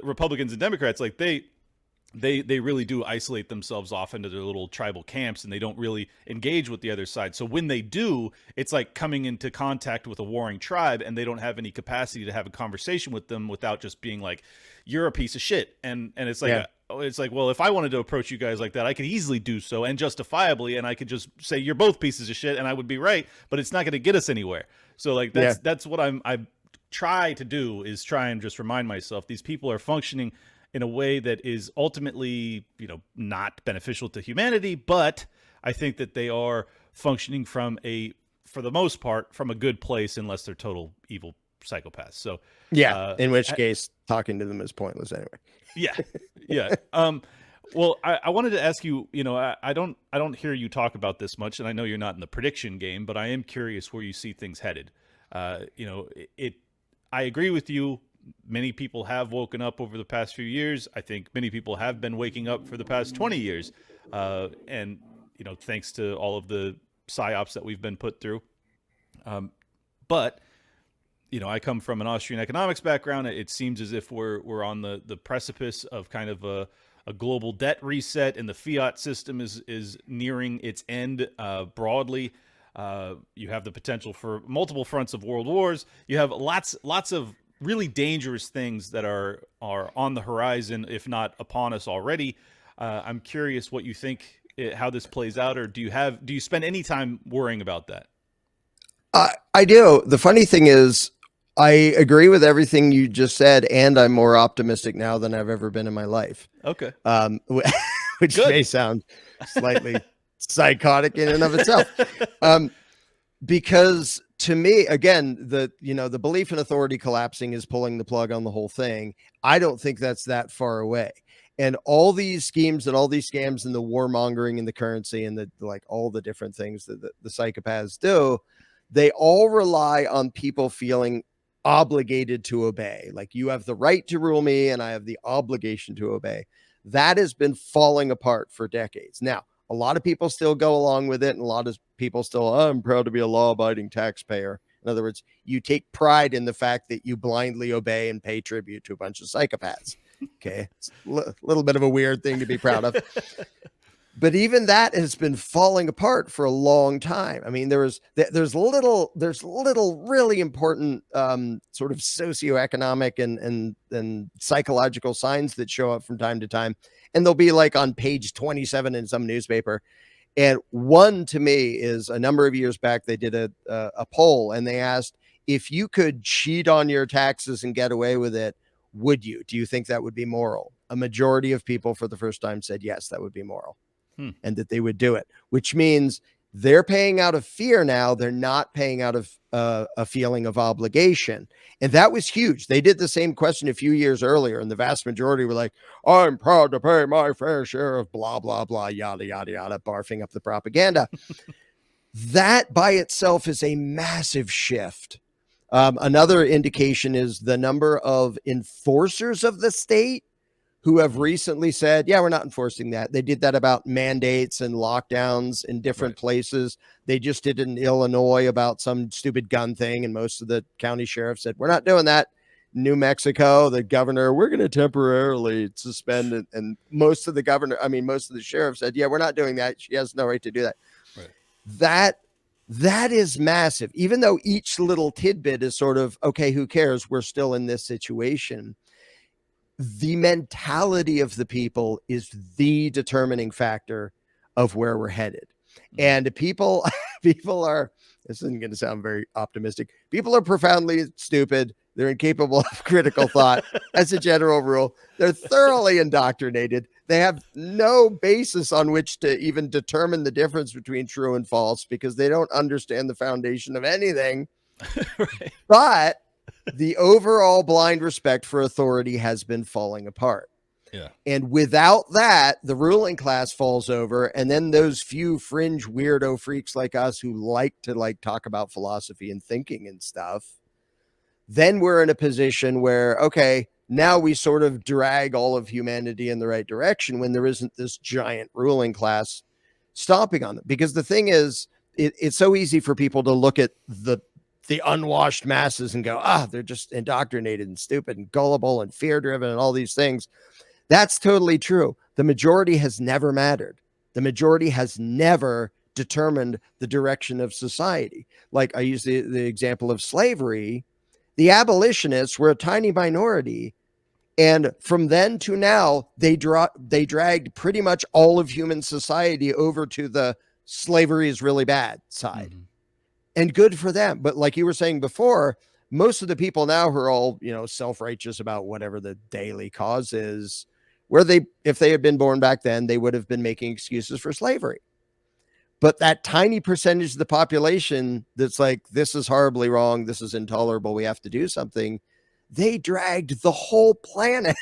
Republicans and Democrats, like, they really do isolate themselves off into their little tribal camps, and they don't really engage with the other side. So when they do, it's like coming into contact with a warring tribe, and they don't have any capacity to have a conversation with them without just being like, you're a piece of shit. And it's like, it's like, well, if I wanted to approach you guys like that, I could easily do so, and justifiably, and I could just say you're both pieces of shit, and I would be right, but it's not going to get us anywhere. So, like, that's what I try to do, is try and just remind myself these people are functioning in a way that is ultimately, not beneficial to humanity, but I think that they are functioning for the most part, from a good place, unless they're total evil psychopaths. So in which case talking to them is pointless anyway. Yeah. Well, I wanted to ask you, I don't hear you talk about this much, and I know you're not in the prediction game, but I am curious where you see things headed. I agree with you. Many people have woken up over the past few years. I think many people have been waking up for the past 20 years. And, thanks to all of the psyops that we've been put through. But, I come from an Austrian economics background. It seems as if we're on the precipice of kind of a global debt reset, and the fiat system is nearing its end broadly. You have the potential for multiple fronts of world wars. You have lots of really dangerous things that are on the horizon, if not upon us already. I'm curious what you think, how this plays out, or do you spend any time worrying about that? I do. The funny thing is, I agree with everything you just said, and I'm more optimistic now than I've ever been in my life. Okay. Which Good. may sound slightly psychotic in and of itself. Because to me, again, the belief in authority collapsing is pulling the plug on the whole thing. I don't think that's that far away. And all these schemes and all these scams and the warmongering and the currency and all the different things that the psychopaths do, they all rely on people feeling obligated to obey. Like, you have the right to rule me and I have the obligation to obey. That has been falling apart for decades. Now, a lot of people still go along with it, and a lot of people still, oh, I'm proud to be a law-abiding taxpayer. In other words, you take pride in the fact that you blindly obey and pay tribute to a bunch of psychopaths. Okay, it's a little bit of a weird thing to be proud of. But even that has been falling apart for a long time. I mean, there's little really important sort of socioeconomic and psychological signs that show up from time to time, and they'll be like on page 27 in some newspaper. And one, to me, is a number of years back, they did a poll, and they asked, if you could cheat on your taxes and get away with it, would you? Do you think that would be moral? A majority of people for the first time said yes, that would be moral. And that they would do it, which means they're paying out of fear now. They're not paying out of a feeling of obligation. And that was huge. They did the same question a few years earlier, and the vast majority were like, I'm proud to pay my fair share of blah, blah, blah, yada, yada, yada, barfing up the propaganda. That by itself is a massive shift. Another indication is the number of enforcers of the state who have recently said, yeah, we're not enforcing that. They did that about mandates and lockdowns in different places. They just did it in Illinois about some stupid gun thing, and most of the county sheriffs said, we're not doing that. New Mexico, the governor, we're going to temporarily suspend it. And most of the sheriffs said, yeah, we're not doing that. She has no right to do that. Right. That is massive. Even though each little tidbit is sort of, okay, who cares? We're still in this situation. The mentality of the people is the determining factor of where we're headed. And people are, this isn't going to sound very optimistic, people are profoundly stupid. They're incapable of critical thought. As a general rule, they're thoroughly indoctrinated. They have no basis on which to even determine the difference between true and false, because they don't understand the foundation of anything. Right. But the overall blind respect for authority has been falling apart. Yeah. And without that, the ruling class falls over. And then those few fringe weirdo freaks like us who like to talk about philosophy and thinking and stuff, then we're in a position where, okay, now we sort of drag all of humanity in the right direction when there isn't this giant ruling class stomping on them. Because the thing is, it's so easy for people to look at the unwashed masses and go, they're just indoctrinated and stupid and gullible and fear driven and all these things. That's totally true. The majority has never mattered. The majority has never determined the direction of society. Like, I use the example of slavery. The abolitionists were a tiny minority. And from then to now, they dragged pretty much all of human society over to the slavery is really bad side. Mm-hmm. And good for them. But like you were saying before, most of the people now who are all, self-righteous about whatever the daily cause is, if they had been born back then, they would have been making excuses for slavery. But that tiny percentage of the population that's like, this is horribly wrong, this is intolerable, we have to do something, they dragged the whole planet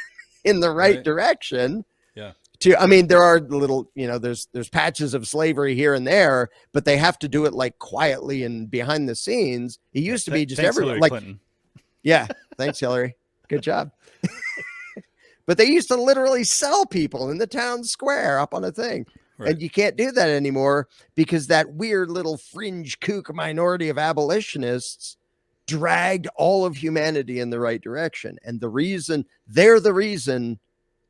in the right direction. Yeah. There are little, there's patches of slavery here and there, but they have to do it like quietly and behind the scenes. It used to be just everyone like, Clinton. Yeah. Thanks, Hillary. Good job. But they used to literally sell people in the town square up on a thing. Right. And you can't do that anymore because that weird little fringe kook minority of abolitionists dragged all of humanity in the right direction. And they're the reason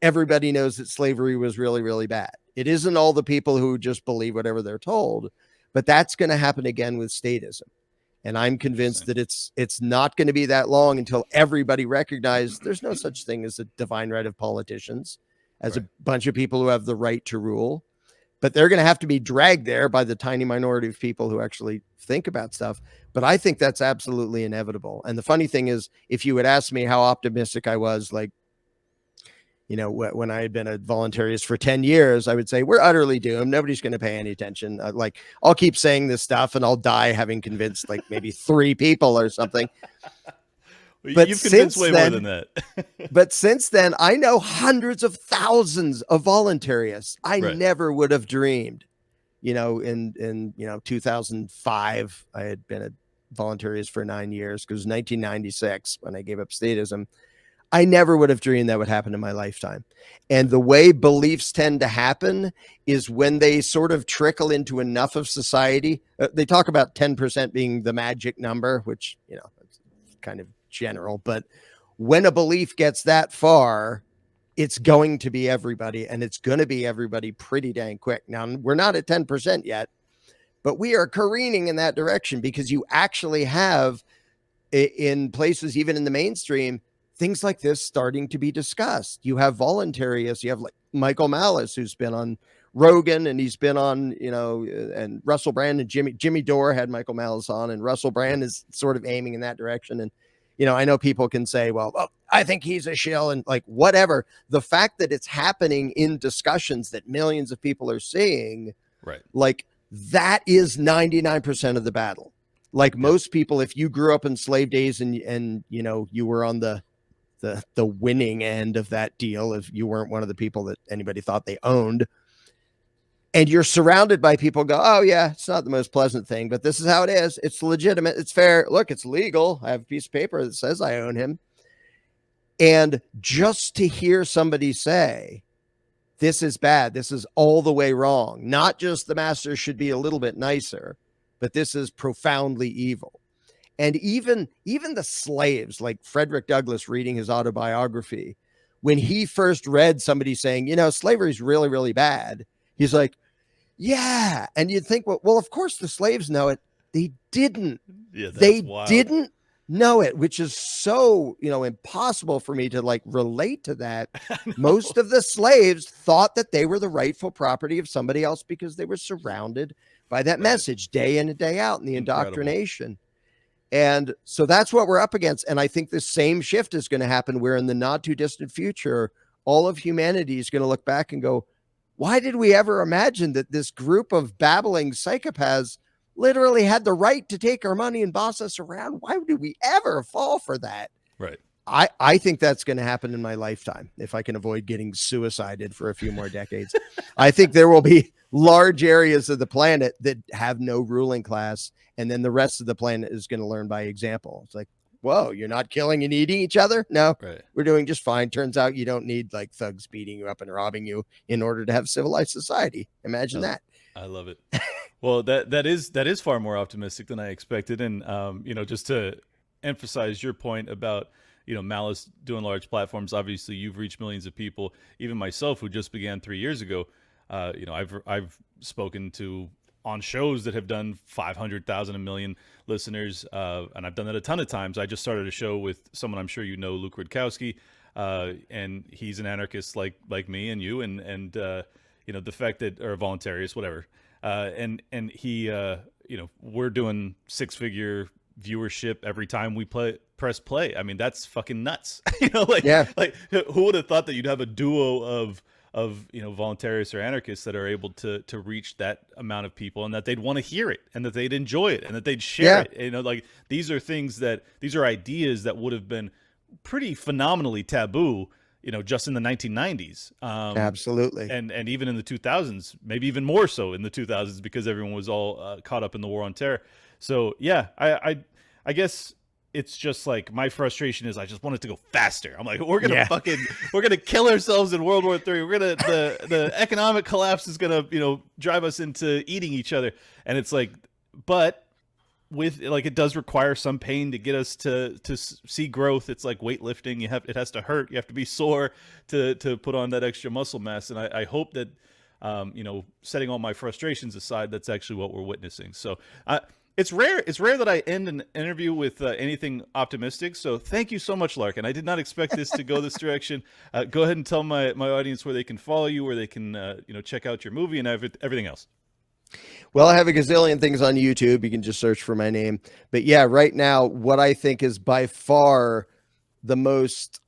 everybody knows that slavery was really, really bad. It isn't all the people who just believe whatever they're told, but that's going to happen again with statism. And I'm convinced that it's not going to be that long until everybody recognizes there's no such thing as a divine right of politicians, as a bunch of people who have the right to rule. but they're going to have to be dragged there by the tiny minority of people who actually think about stuff. But I think that's absolutely inevitable. And the funny thing is, if you would ask me how optimistic I was, like, you know, when I had been a voluntarist for 10 years, I would say we're utterly doomed. Nobody's going to pay any attention. Like, I'll keep saying this stuff and I'll die having convinced like maybe 3 people or something. But You've convinced way more than that. But since then, I know hundreds of thousands of voluntarists. I Right. never would have dreamed, you know, in 2005, I had been a voluntarist for 9 years, because 1996 when I gave up statism. I never would have dreamed that would happen in my lifetime. And the way beliefs tend to happen is when they sort of trickle into enough of society. They talk about 10% being the magic number, which, you know, it's kind of general, but when a belief gets that far, it's going to be everybody, and it's going to be everybody pretty dang quick. Now, we're not at 10% yet, but we are careening in that direction, because you actually have, in places, even in the mainstream, things like this starting to be discussed. You have voluntarists, you have like Michael Malice, who's been on Rogan, and he's been on, you know, and Russell Brand and Jimmy Dore had Michael Malice on, and Russell Brand is sort of aiming in that direction. And, you know, I know people can say, well, I think he's a shill, and like, whatever. The fact that it's happening in discussions that millions of people are seeing, right, like, that is 99% of the battle. Like, most people, if you grew up in slave days and you know, you were on the winning end of that deal, if you weren't one of the people that anybody thought they owned, and you're surrounded by people go, oh yeah, it's not the most pleasant thing, but this is how it is. It's legitimate. It's fair. Look, it's legal. I have a piece of paper that says I own him. And just to hear somebody say, this is bad, this is all the way wrong, not just the master should be a little bit nicer, but this is profoundly evil. And even the slaves, like Frederick Douglass reading his autobiography, when he first read somebody saying, you know, slavery is really, really bad, he's like, yeah. And you'd think, well, of course the slaves know it. They didn't. Yeah, they wild. Didn't know it, which is so, you know, impossible for me to like relate to that. Most of the slaves thought that they were the rightful property of somebody else because they were surrounded by that message day in and day out in the indoctrination. And so that's what we're up against. And I think the same shift is going to happen, where in the not too distant future, all of humanity is going to look back and go, why did we ever imagine that this group of babbling psychopaths literally had the right to take our money and boss us around? Why did we ever fall for that? Right. I think that's going to happen in my lifetime, if I can avoid getting suicided for a few more decades. I think there will be large areas of the planet that have no ruling class, and then the rest of the planet is going to learn by example. It's like, whoa, you're not killing and eating each other? No, we're doing just fine. Turns out you don't need like thugs beating you up and robbing you in order to have civilized society. Imagine that. I love it. Well, that is far more optimistic than I expected. And, you know, just to emphasize your point about, you know, Malice doing large platforms, obviously you've reached millions of people. Even myself, who just began 3 years ago, you know, I've spoken to on shows that have done 500,000, a million listeners. And I've done that a ton of times. I just started a show with someone I'm sure you know, Luke Rudkowski, and he's an anarchist like me and you, and you know, the fact that, or a voluntarist, whatever. And he, you know, we're doing 6-figure viewership every time we press play. I mean, that's fucking nuts. You know, like, like who would have thought that you'd have a duo of, you know, voluntarists or anarchists that are able to reach that amount of people, and that they'd want to hear it, and that they'd enjoy it, and that they'd share it. You know, like, these are ideas that would have been pretty phenomenally taboo, you know, just in the 1990s. Absolutely. And even in the 2000s, maybe even more so in the 2000s, because everyone was all caught up in the war on terror. So yeah, I guess it's just like, my frustration is I just want it to go faster. I'm like, we're gonna we're gonna kill ourselves in World War III. We're gonna the economic collapse is gonna, you know, drive us into eating each other. And it's like, but with, like, it does require some pain to get us to see growth. It's like weightlifting. It has to hurt. You have to be sore to put on that extra muscle mass. And I hope that, you know, setting all my frustrations aside, that's actually what we're witnessing. So It's rare. It's rare that I end an interview with anything optimistic. So thank you so much, Larkin. I did not expect this to go this direction. Go ahead and tell my audience where they can follow you, where they can check out your movie and everything else. Well, I have a gazillion things on YouTube. You can just search for my name. But yeah, right now, what I think is by far the most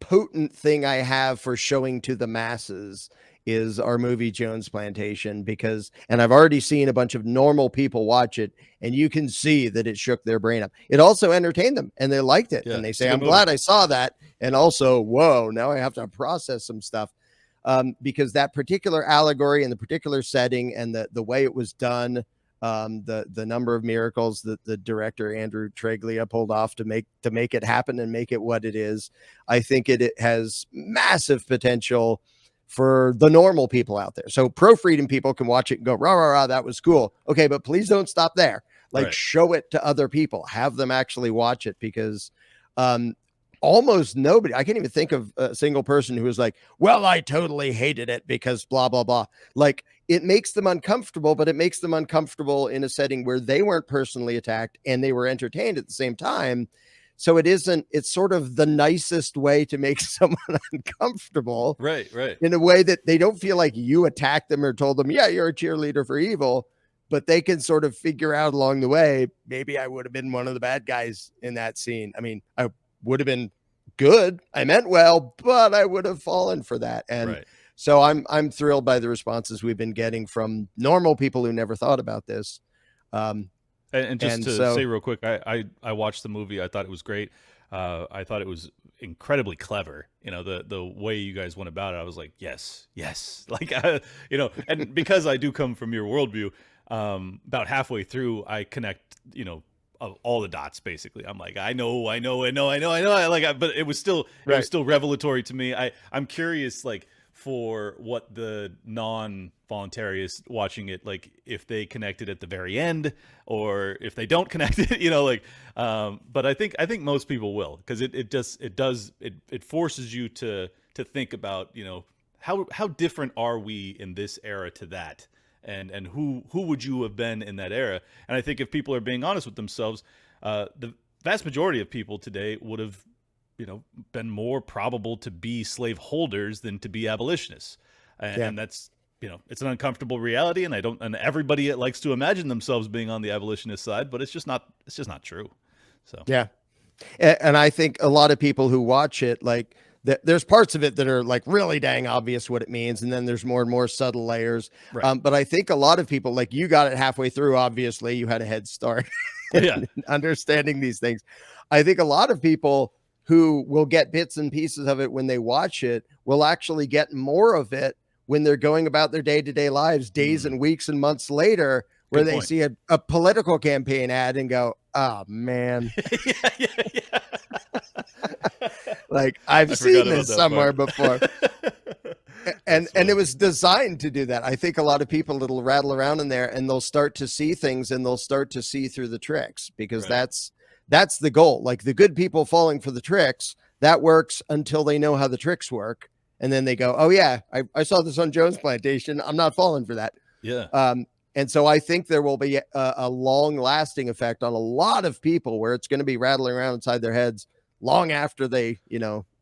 potent thing I have for showing to the masses is our movie Jones Plantation, because, and I've already seen a bunch of normal people watch it, and you can see that it shook their brain up. It also entertained them, and they liked it. Yeah, and they it's say, a good I'm movie. glad I saw that. And also, whoa, now I have to process some stuff. Because that particular allegory and the particular setting and the way it was done, the number of miracles that the director Andrew Treglia pulled off to make it happen and make it what it is, I think it has massive potential for the normal people out there. So pro freedom people can watch it and go, rah, rah, rah, that was cool. Okay, but please don't stop there. Like, Right. show it to other people, have them actually watch it, because almost nobody, I can't even think of a single person who was like, well, I totally hated it because blah, blah, blah. Like, it makes them uncomfortable, but it makes them uncomfortable in a setting where they weren't personally attacked and they were entertained at the same time. So it's sort of the nicest way to make someone uncomfortable. Right. In a way that they don't feel like you attacked them or told them, yeah, you're a cheerleader for evil, but they can sort of figure out along the way, maybe I would have been one of the bad guys in that scene. I mean, I would have been good. I meant well, but I would have fallen for that. And Right. so I'm thrilled by the responses we've been getting from normal people who never thought about this. And just to so, say real quick, I watched the movie. I thought it was great. I thought it was incredibly clever. The way you guys went about it, I was like, yes. Like, and because I do come from your worldview, about halfway through, I connect, all the dots. Basically, I'm like, I know. But it was still revelatory to me. I'm curious, like, for what the non-voluntarists watching it, like, if they connected at the very end or if they don't connect it, but I think most people will, because it forces you to think about, how different are we in this era to that, and who would you have been in that era? And I think if people are being honest with themselves, the vast majority of people today would have been more probable to be slaveholders than to be abolitionists. And that's, it's an uncomfortable reality. And everybody likes to imagine themselves being on the abolitionist side, but it's just not true. So, yeah. And I think a lot of people who watch it, like, there's parts of it that are like really dang obvious what it means. And then there's more and more subtle layers. right. But I think a lot of people, like, you got it halfway through, obviously you had a head start in understanding these things. I think a lot of people who will get bits and pieces of it when they watch it will actually get more of it when they're going about their day-to-day lives, days and weeks and months later, where they see a political campaign ad and go, oh man. yeah. Like, I've seen this somewhere before. And it was designed to do that. I think a lot of people, it'll rattle around in there and they'll start to see things and they'll start to see through the tricks, because that's the goal. Like, the good people falling for the tricks, that works until they know how the tricks work. And then they go, oh yeah, I saw this on Jones Plantation, I'm not falling for that. Yeah. And so I think there will be a long lasting effect on a lot of people where it's going to be rattling around inside their heads long after they,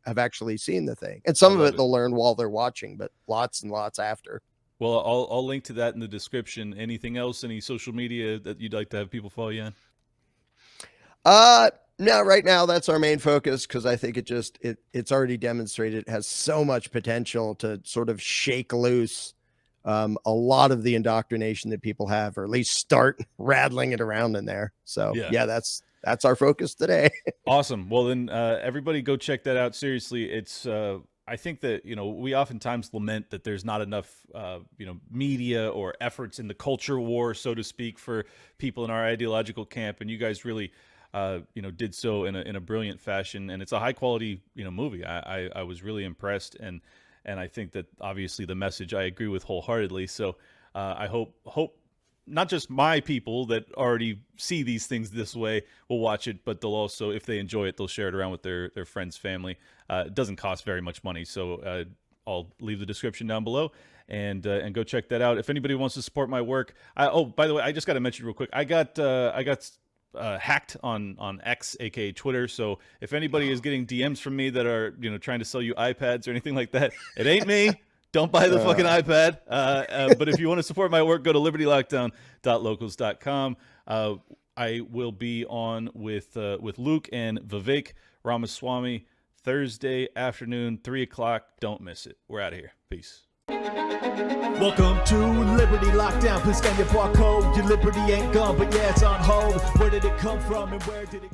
have actually seen the thing. And some of it they'll learn while they're watching, but lots and lots after. Well, I'll link to that in the description. Anything else, any social media that you'd like to have people follow you on? No, right now that's our main focus, because I think it's already demonstrated it has so much potential to sort of shake loose a lot of the indoctrination that people have, or at least start rattling it around in there. So yeah, that's our focus today. Awesome. Well, then everybody go check that out. Seriously, it's I think that, we oftentimes lament that there's not enough, media or efforts in the culture war, so to speak, for people in our ideological camp. And you guys really, did so in a brilliant fashion. And it's a high quality, movie. I was really impressed. And I think that obviously the message I agree with wholeheartedly. So I hope not just my people that already see these things this way will watch it, but they'll also, if they enjoy it, they'll share it around with their friends, family. It doesn't cost very much money. So I'll leave the description down below, and go check that out. If anybody wants to support my work, oh, by the way, I just got to mention real quick, I got hacked on X, aka Twitter. So if anybody is getting DMs from me that are trying to sell you iPads or anything like that, it ain't me. Don't buy the fucking iPad. But if you want to support my work, go to libertylockdown.locals.com. I will be on with Luke and Vivek Ramaswamy Thursday afternoon, 3:00. Don't miss it. We're out of here. Peace. Welcome to Liberty Lockdown. Please scan your barcode. Your liberty ain't gone, but yeah, it's on hold. Where did it come from and where did it go?